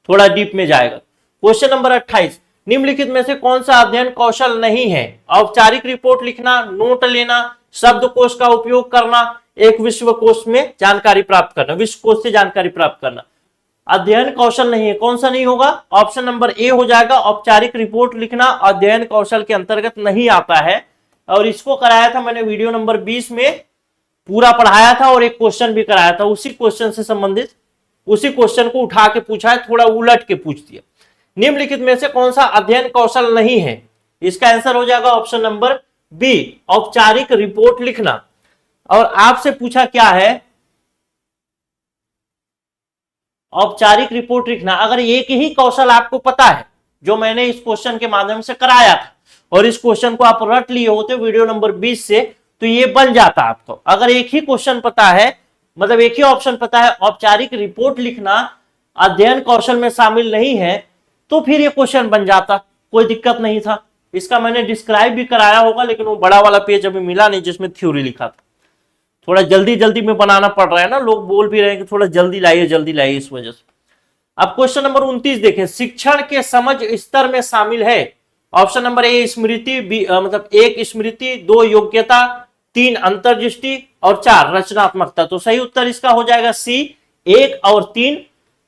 S1: थोड़ा डीप में जाएगा। क्वेश्चन नंबर 28, निम्नलिखित में से कौन सा अध्ययन कौशल नहीं है। औपचारिक रिपोर्ट लिखना, नोट लेना, शब्दकोश का उपयोग करना, एक विश्वकोश में जानकारी प्राप्त करना, विश्वकोश से जानकारी प्राप्त करना। अध्ययन कौशल नहीं है, कौन सा नहीं होगा, ऑप्शन नंबर ए हो जाएगा। औपचारिक रिपोर्ट लिखना अध्ययन कौशल के अंतर्गत नहीं आता है, और इसको कराया था मैंने वीडियो नंबर 20 में, पूरा पढ़ाया था और एक क्वेश्चन भी कराया था उसी क्वेश्चन से संबंधित। उसी क्वेश्चन को उठा के पूछा है, थोड़ा उलट के पूछ दिया। निम्नलिखित में से कौन सा अध्ययन कौशल नहीं है, इसका आंसर हो जाएगा ऑप्शन नंबर बी, औपचारिक रिपोर्ट लिखना। और आपसे पूछा क्या है, औपचारिक रिपोर्ट लिखना। अगर एक ही कौशल आपको पता है जो मैंने इस क्वेश्चन के माध्यम से कराया था, और इस क्वेश्चन को आप रट लिए होते वीडियो नंबर 20 से, तो ये बन जाता आपको। अगर एक ही क्वेश्चन पता है, मतलब एक ही ऑप्शन पता है, औपचारिक रिपोर्ट लिखना अध्ययन कौशल में शामिल नहीं है, तो फिर ये क्वेश्चन बन जाता, कोई दिक्कत नहीं था। इसका मैंने डिस्क्राइब भी कराया होगा, लेकिन वो बड़ा वाला पेज अभी मिला नहीं जिसमें थ्योरी लिखा था। थोड़ा जल्दी जल्दी में बनाना पड़ रहा है ना, लोग बोल भी रहे हैं कि थोड़ा जल्दी लाइए, इस वजह से। अब क्वेश्चन नंबर 29 देखें, शिक्षण के समझ स्तर में शामिल है। ऑप्शन नंबर ए स्मृति, मतलब 1 स्मृति, 2 योग्यता, 3 अंतर्दृष्टि और 4 रचनात्मकता। तो सही उत्तर इसका हो जाएगा सी, 1 और 3,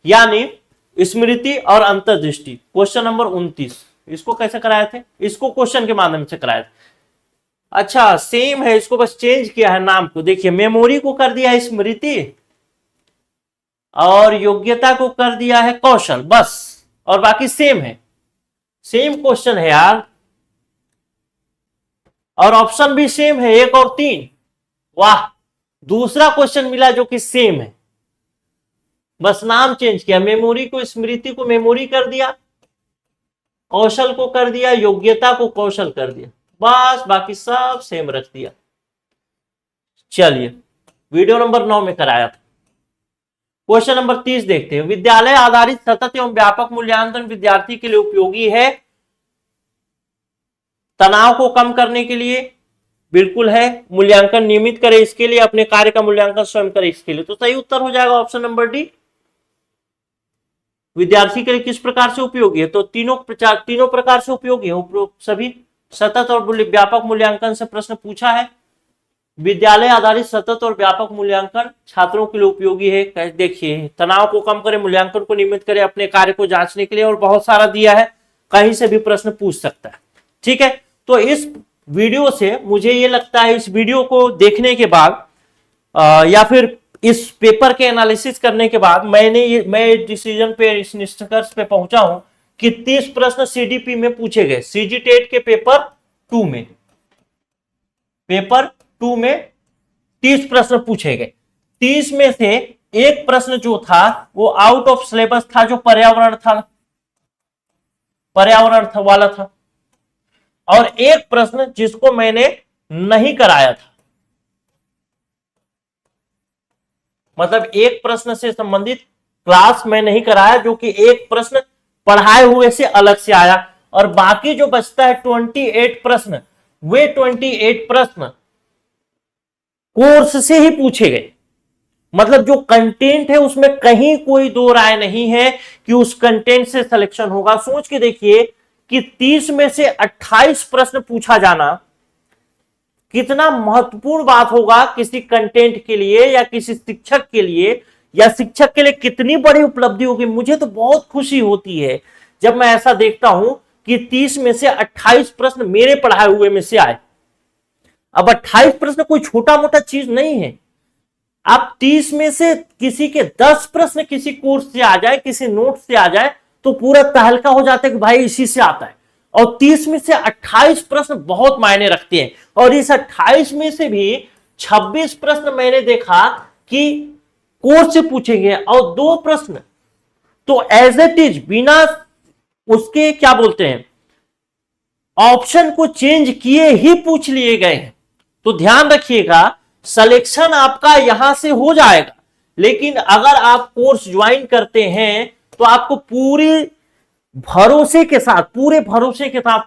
S1: यानी स्मृति और अंतर्दृष्टि, क्वेश्चन नंबर 29। इसको कैसे कराए थे, इसको क्वेश्चन के माध्यम से कराए थे। अच्छा सेम है, इसको बस चेंज किया है नाम को। देखिए मेमोरी को कर दिया है स्मृति और योग्यता को कर दिया है कौशल, बस, और बाकी सेम है, सेम क्वेश्चन है यार, और ऑप्शन भी सेम है 1 और 3। वाह, दूसरा क्वेश्चन मिला जो कि सेम है, बस नाम चेंज किया, मेमोरी को स्मृति को मेमोरी कर दिया, कौशल को कर दिया, योग्यता को कौशल कर दिया, बस बाकी सब सेम रख दिया। चलिए वीडियो नंबर 9 में कराया था। क्वेश्चन नंबर 30 देखते हैं। विद्यालय आधारित सतत एवं व्यापक मूल्यांकन विद्यार्थी के लिए उपयोगी है, तनाव को कम करने के लिए, बिल्कुल है, मूल्यांकन नियमित करे इसके लिए, अपने कार्य का मूल्यांकन स्वयं करे इसके लिए। तो सही उत्तर हो जाएगा ऑप्शन नंबर डी। विद्यार्थी के लिए किस प्रकार से उपयोगी है, तो तीनों प्रकार से उपयोगी है, सभी सतत और व्यापक मूल्यांकन से प्रश्न पूछा है। विद्यालय आधारित सतत और व्यापक मूल्यांकन छात्रों के लिए उपयोगी है। देखिए तनाव को कम करे, मूल्यांकन को नियमित करे, अपने कार्य को जांचने के लिए, और बहुत सारा दिया है, कहीं से भी प्रश्न पूछ सकता है। ठीक है, तो इस वीडियो से मुझे ये लगता है, इस वीडियो को देखने के बाद या फिर इस पेपर के एनालिसिस करने के बाद मैं डिसीजन पे, इस निष्कर्ष पे पहुंचा हूं कि 30 प्रश्न सीडीपी में पूछे गए, सीजी टेट के पेपर 2 में, पेपर 2 में 30 प्रश्न पूछे गए। 30 में से एक प्रश्न जो था वो आउट ऑफ सिलेबस था, जो पर्यावरण वाला था, और एक प्रश्न जिसको मैंने नहीं कराया था, मतलब एक प्रश्न से संबंधित क्लास में नहीं कराया, जो कि एक प्रश्न पढ़ाए हुए से अलग से आया, और बाकी जो बचता है 28 प्रश्न, वे 28 प्रश्न कोर्स से ही पूछे गए। मतलब जो कंटेंट है उसमें कहीं कोई दो राय नहीं है कि उस कंटेंट से सिलेक्शन होगा। सोच के देखिए कि 30 में से 28 प्रश्न पूछा जाना कितना महत्वपूर्ण बात होगा किसी कंटेंट के लिए, या किसी शिक्षक के लिए, या शिक्षक के लिए कितनी बड़ी उपलब्धि होगी। मुझे तो बहुत खुशी होती है जब मैं ऐसा देखता हूं कि 30 में से 28 प्रश्न मेरे पढ़ाए हुए में से आए। अब 28 प्रश्न कोई छोटा मोटा चीज नहीं है। आप 30 में से किसी के 10 प्रश्न किसी कोर्स से आ जाए, किसी नोट से आ जाए, तो पूरा तहलका हो जाता है कि भाई इसी से आता है। और 30 में से 28 प्रश्न बहुत मायने रखते हैं, और इस 28 में से भी 26 प्रश्न मैंने देखा कि कोर्स से पूछेंगे, और 2 प्रश्न तो एज इट इज बिना उसके क्या बोलते हैं ऑप्शन को चेंज किए ही पूछ लिए गए हैं। तो ध्यान रखिएगा, सिलेक्शन आपका यहां से हो जाएगा, लेकिन अगर आप कोर्स ज्वाइन करते हैं तो आपको पूरे भरोसे के साथ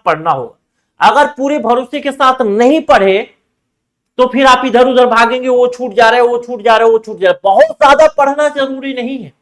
S1: पढ़ना होगा। अगर पूरे भरोसे के साथ नहीं पढ़े तो फिर आप इधर उधर भागेंगे, वो छूट जा रहा है, वो छूट जा रहा है, वो छूट जा रहा है। बहुत ज्यादा पढ़ना जरूरी नहीं है,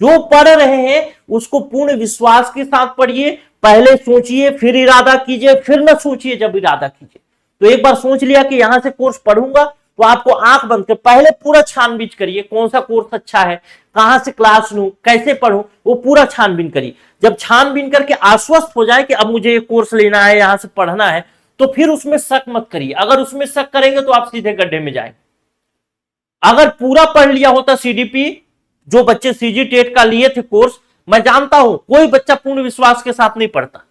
S1: जो पढ़ रहे हैं उसको पूर्ण विश्वास के साथ पढ़िए। पहले सोचिए, फिर इरादा कीजिए, फिर न सोचिए जब इरादा कीजिए। तो एक बार सोच लिया कि यहां से कोर्स पढ़ूंगा, तो आपको आंख बंद कर पहले पूरा छानबीन करिए, कौन सा कोर्स अच्छा है, कहां से क्लास लूं, कैसे पढ़ूं, वो पूरा छानबीन करिए। जब छानबीन करके आश्वस्त हो जाए कि अब मुझे ये कोर्स लेना है, यहां से पढ़ना है, तो फिर उसमें शक मत करिए। अगर उसमें शक करेंगे तो आप सीधे गड्ढे में जाएंगे। अगर पूरा पढ़ लिया होता सीडीपी, जो बच्चे सीजी टेट का लिए थे कोर्स, मैं जानता हूं कोई बच्चा पूर्ण विश्वास के साथ नहीं पढ़ता,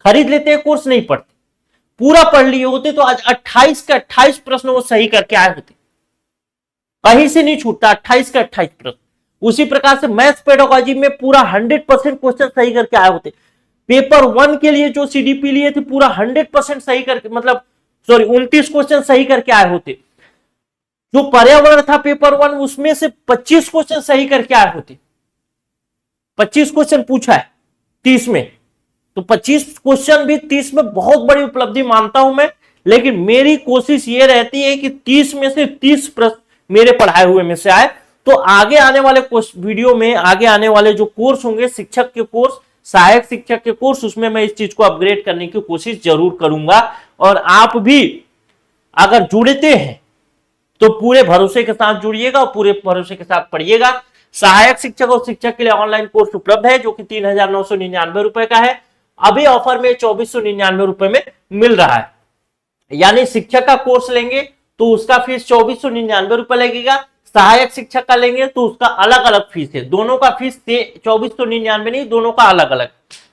S1: खरीद लेते हैं कोर्स, नहीं पढ़ते। पूरा पढ़ लिए होते तो आज 28 के 28 प्रश्न वो सही करके आए होते, कहीं से नहीं छूटता 28 के 28 प्रश्न। उसी प्रकार से मैथ्स पेडागोजी में पूरा 100% क्वेश्चन सही करके आए होते। पेपर 1 के लिए जो सीडीपी लिए थे पूरा 100% सही करके, मतलब 29 क्वेश्चन सही करके आए होते। जो पर्यावरण था पेपर 1, उसमें से 25 क्वेश्चन सही करके आए होते। 25 क्वेश्चन पूछा है 30 में, तो 25 क्वेश्चन भी 30 में बहुत बड़ी उपलब्धि मानता हूं मैं। लेकिन मेरी कोशिश ये रहती है कि 30 में से 30 प्रश्न मेरे पढ़ाए हुए में से आए। तो आगे आने वाले वीडियो में, आगे आने वाले जो कोर्स होंगे, शिक्षक के कोर्स, सहायक शिक्षक के कोर्स, उसमें मैं इस चीज को अपग्रेड करने की कोशिश जरूर करूंगा। और आप भी अगर जुड़ते हैं तो पूरे भरोसे के साथ जुड़िएगा और पूरे भरोसे के साथ पढ़िएगा। सहायक शिक्षक और शिक्षक के लिए ऑनलाइन कोर्स उपलब्ध है जो कि 3,999 रुपए का है। अभी ऑफर में 2,499 रुपए में मिल रहा है। यानी शिक्षक का कोर्स लेंगे तो उसका फीस 2,499 रुपए लगेगा, सहायक शिक्षक का लेंगे तो उसका अलग अलग फीस है। दोनों का फीस 2,499 नहीं, दोनों का अलग अलग।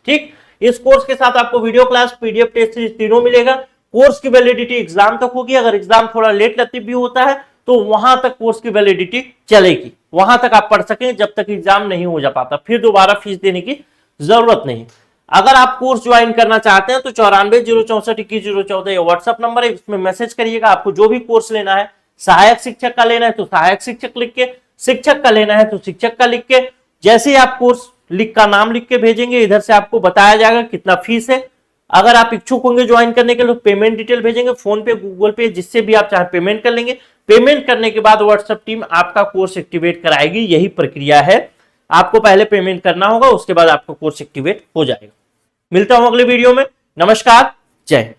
S1: ठीक, इस कोर्स के साथ आपको वीडियो क्लास, पीडीएफ टेस्ट तीनों मिलेगा। कोर्स की वैलिडिटी एग्जाम तक होगी। अगर एग्जाम थोड़ा लेट लतीफ भी होता है तो वहां तक कोर्स की वैलिडिटी चलेगी, वहां तक आप पढ़ सकें जब तक एग्जाम नहीं हो जा पाता, फिर दोबारा फीस देने की जरूरत नहीं। अगर आप कोर्स ज्वाइन करना चाहते हैं तो 94,064,21,014 ये व्हाट्सएप नंबर है, इसमें मैसेज करिएगा। आपको जो भी कोर्स लेना है, सहायक शिक्षक का लेना है तो सहायक शिक्षक लिख के, शिक्षक का लेना है तो शिक्षक का लिख के, जैसे ही आप कोर्स लिख का नाम लिख के भेजेंगे इधर से आपको बताया जाएगा कितना फीस है। अगर आप इच्छुक होंगे ज्वाइन करने के लिए, पेमेंट डिटेल भेजेंगे, फोन पे, गूगल पे, जिससे भी आप चाहे पेमेंट कर लेंगे। पेमेंट करने के बाद व्हाट्सएप टीम आपका कोर्स एक्टिवेट कराएगी। यही प्रक्रिया है, आपको पहले पेमेंट करना होगा, उसके बाद आपका कोर्स एक्टिवेट हो जाएगा। मिलता हूं अगले वीडियो में। नमस्कार, जय हिंद।